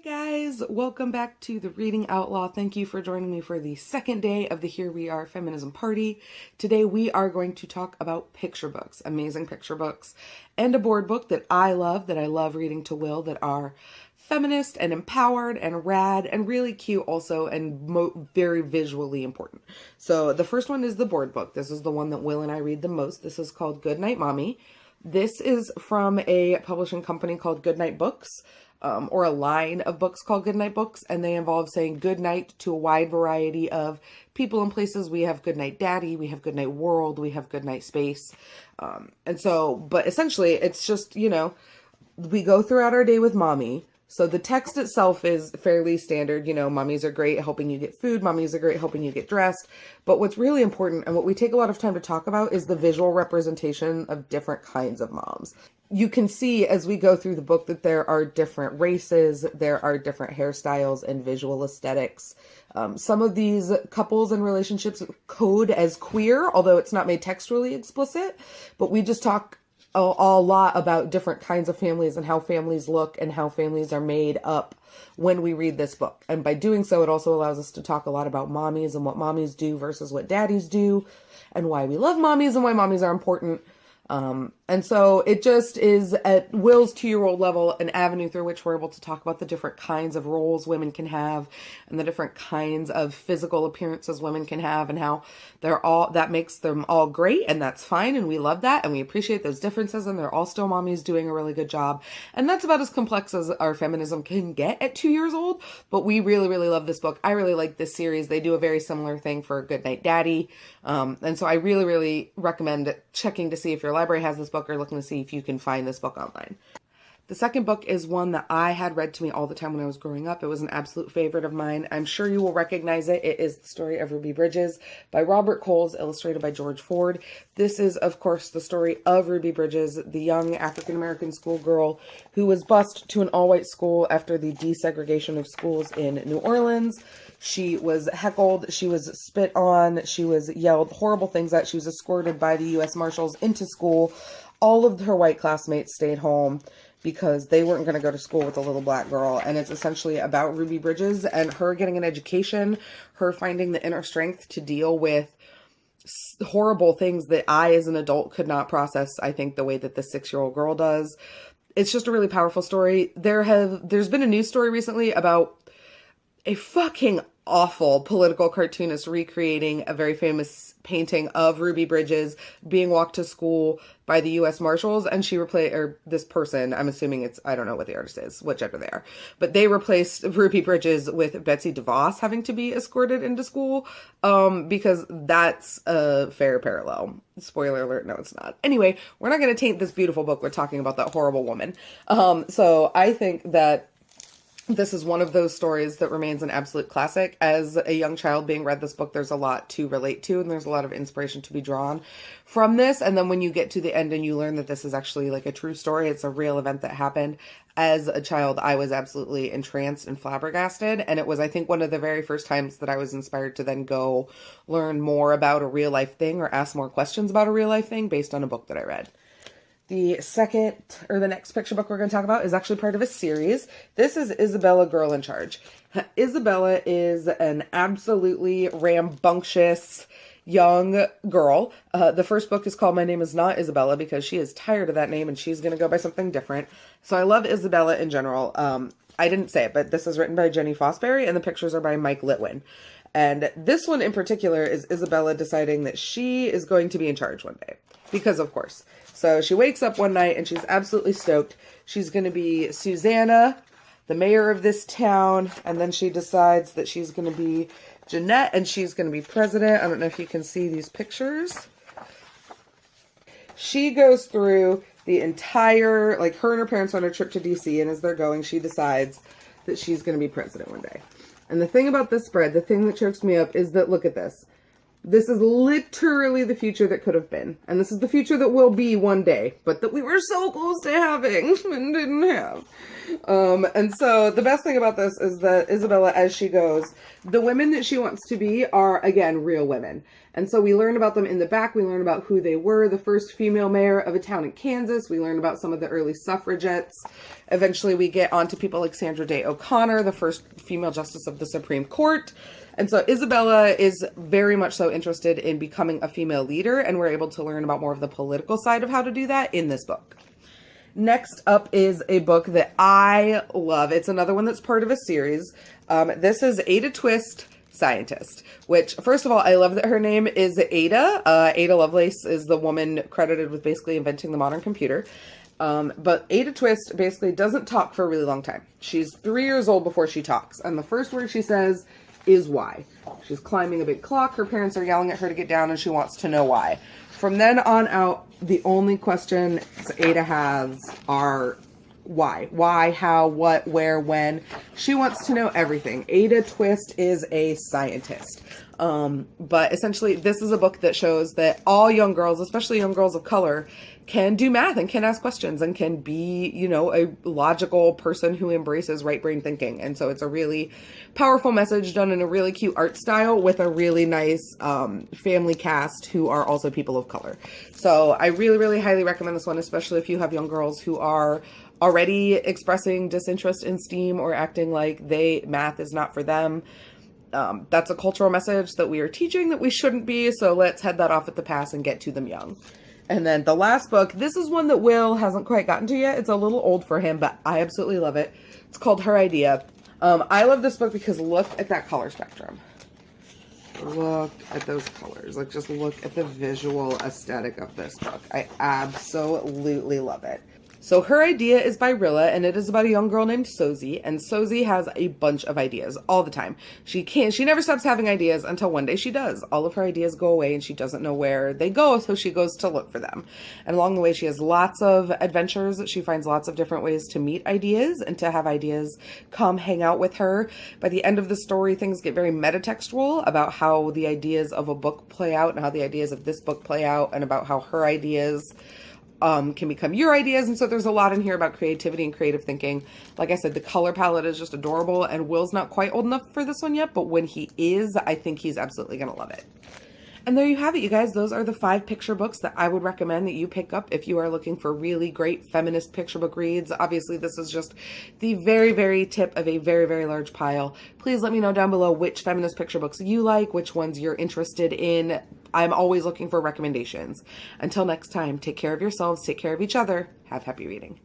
Hey guys, welcome back to the Reading Outlaw. Thank you for joining me for the second day of the Here We Are Feminism Party. Today we are going to talk about picture books, amazing picture books, and a board book that I love reading to Will, that are feminist and empowered and rad and really cute also, and very visually important. So the first one is the board book. This is the one that Will and I read the most. This is called Goodnight Mommy. This is from a publishing company called Goodnight Books. Or a line of books called Goodnight Books, and they involve saying goodnight to a wide variety of people and places. We have Goodnight Daddy, we have Goodnight World, we have Goodnight Space. But essentially it's just, we go throughout our day with mommy. So the text itself is fairly standard. Mommies are great at helping you get food. Mommies are great at helping you get dressed. But what's really important and what we take a lot of time to talk about is the visual representation of different kinds of moms. You can see as we go through the book that there are different races, there are different hairstyles and visual aesthetics. Some of these couples and relationships code as queer, although it's not made textually explicit, but we just talk a lot about different kinds of families and how families look and how families are made up when we read this book. And by doing so, it also allows us to talk a lot about mommies and what mommies do versus what daddies do, and why we love mommies and why mommies are important. And so it just is, at Will's 2-year-old level, an avenue through which we're able to talk about the different kinds of roles women can have and the different kinds of physical appearances women can have, and how that makes them all great, and that's fine, and we love that, and we appreciate those differences, and they're all still mommies doing a really good job. And that's about as complex as our feminism can get at 2 years old, but we really, really love this book. I really like this series. They do a very similar thing for Goodnight Daddy. And so I really, really recommend checking to see if your library has this book, or looking to see if you can find this book online. The second book is one that I had read to me all the time when I was growing up. It was an absolute favorite of mine. I'm sure you will recognize it. It is The Story of Ruby Bridges by Robert Coles, illustrated by George Ford. This is, of course, the story of Ruby Bridges, the young African-American schoolgirl who was bused to an all-white school after the desegregation of schools in New Orleans. She was heckled, she was spit on, she was yelled horrible things at, she was escorted by the U.S. Marshals into school. All of her white classmates stayed home because they weren't going to go to school with a little black girl. And it's essentially about Ruby Bridges and her getting an education, her finding the inner strength to deal with horrible things that I, as an adult, could not process, I think, the way that the 6-year-old girl does. It's just a really powerful story. There's been a news story recently about a fucking awful political cartoonist recreating a very famous painting of Ruby Bridges being walked to school by the U.S. Marshals, and this person, I'm assuming I don't know what the artist is, what gender they are, but they replaced Ruby Bridges with Betsy DeVos having to be escorted into school, because that's a fair parallel. Spoiler alert, no it's not. Anyway, we're not going to taint this beautiful book. We're talking about that horrible woman. So I think that this is one of those stories that remains an absolute classic. As a young child being read this book, there's a lot to relate to, and there's a lot of inspiration to be drawn from this. And then when you get to the end and you learn that this is actually like a true story, it's a real event that happened. As a child, I was absolutely entranced and flabbergasted. And it was, I think, one of the very first times that I was inspired to then go learn more about a real life thing, or ask more questions about a real life thing based on a book that I read. The next picture book we're going to talk about is actually part of a series. This is Isabella, Girl in Charge. Isabella is an absolutely rambunctious young girl. The first book is called My Name Is Not Isabella, because she is tired of that name and she's going to go by something different. So I love Isabella in general. I didn't say it, but this is written by Jenny Fosbury and the pictures are by Mike Litwin. And this one in particular is Isabella deciding that she is going to be in charge one day. Because of course. So she wakes up one night and she's absolutely stoked. She's going to be Susanna, the mayor of this town. And then she decides that she's going to be Jeanette and she's going to be president. I don't know if you can see these pictures. She goes through the entire, her and her parents are on a trip to DC. And as they're going, she decides that she's going to be president one day. And the thing about this spread, the thing that chokes me up is that, look at this. This is literally the future that could have been. And this is the future that will be one day, but that we were so close to having and didn't have. And so the best thing about this is that Isabella, as she goes, the women that she wants to be are, again, real women. And so we learn about them in the back. We learn about who they were, the first female mayor of a town in Kansas. We learn about some of the early suffragettes. Eventually we get onto people like Sandra Day O'Connor, the first female justice of the Supreme Court. And so Isabella is very much so interested in becoming a female leader, and we're able to learn about more of the political side of how to do that in this book. Next up is a book that I love. It's another one that's part of a series. This is Ada Twist, Scientist, which, first of all, I love that her name is Ada. Ada Lovelace is the woman credited with basically inventing the modern computer. But Ada Twist basically doesn't talk for a really long time. She's 3 years old before she talks. And the first word she says is why. She's climbing a big clock. Her parents are yelling at her to get down, and she wants to know why. From then on out, the only questions Ada has are why. Why, how, what, where, when. She wants to know everything. Ada Twist is a scientist. But essentially, this is a book that shows that all young girls, especially young girls of color, can do math and can ask questions and can be, you know, a logical person who embraces right brain thinking. And so it's a really powerful message done in a really cute art style with a really nice family cast who are also people of color. So I really, really highly recommend this one, especially if you have young girls who are already expressing disinterest in STEAM or acting like math is not for them. That's a cultural message that we are teaching that we shouldn't be. So let's head that off at the pass and get to them young. And then the last book, this is one that Will hasn't quite gotten to yet. It's a little old for him, but I absolutely love it. It's called Her Idea. I love this book because look at that color spectrum. Look at those colors. Like, just look at the visual aesthetic of this book. I absolutely love it. So Her Idea is by Rilla, and it is about a young girl named Sozie, and Sozie has a bunch of ideas all the time. She never stops having ideas until one day she does. All of her ideas go away and she doesn't know where they go, so she goes to look for them. And along the way, she has lots of adventures. She finds lots of different ways to meet ideas and to have ideas come hang out with her. By the end of the story, things get very metatextual about how the ideas of a book play out and how the ideas of this book play out, and about how her ideas can become your ideas. And so there's a lot in here about creativity and creative thinking. Like I said, the color palette is just adorable, and Will's not quite old enough for this one yet, but when he is, I think he's absolutely going to love it. And there you have it, you guys. Those are the 5 picture books that I would recommend that you pick up if you are looking for really great feminist picture book reads. Obviously, this is just the very, very tip of a very, very large pile. Please let me know down below which feminist picture books you like, which ones you're interested in. I'm always looking for recommendations. Until next time, take care of yourselves, take care of each other. Have happy reading.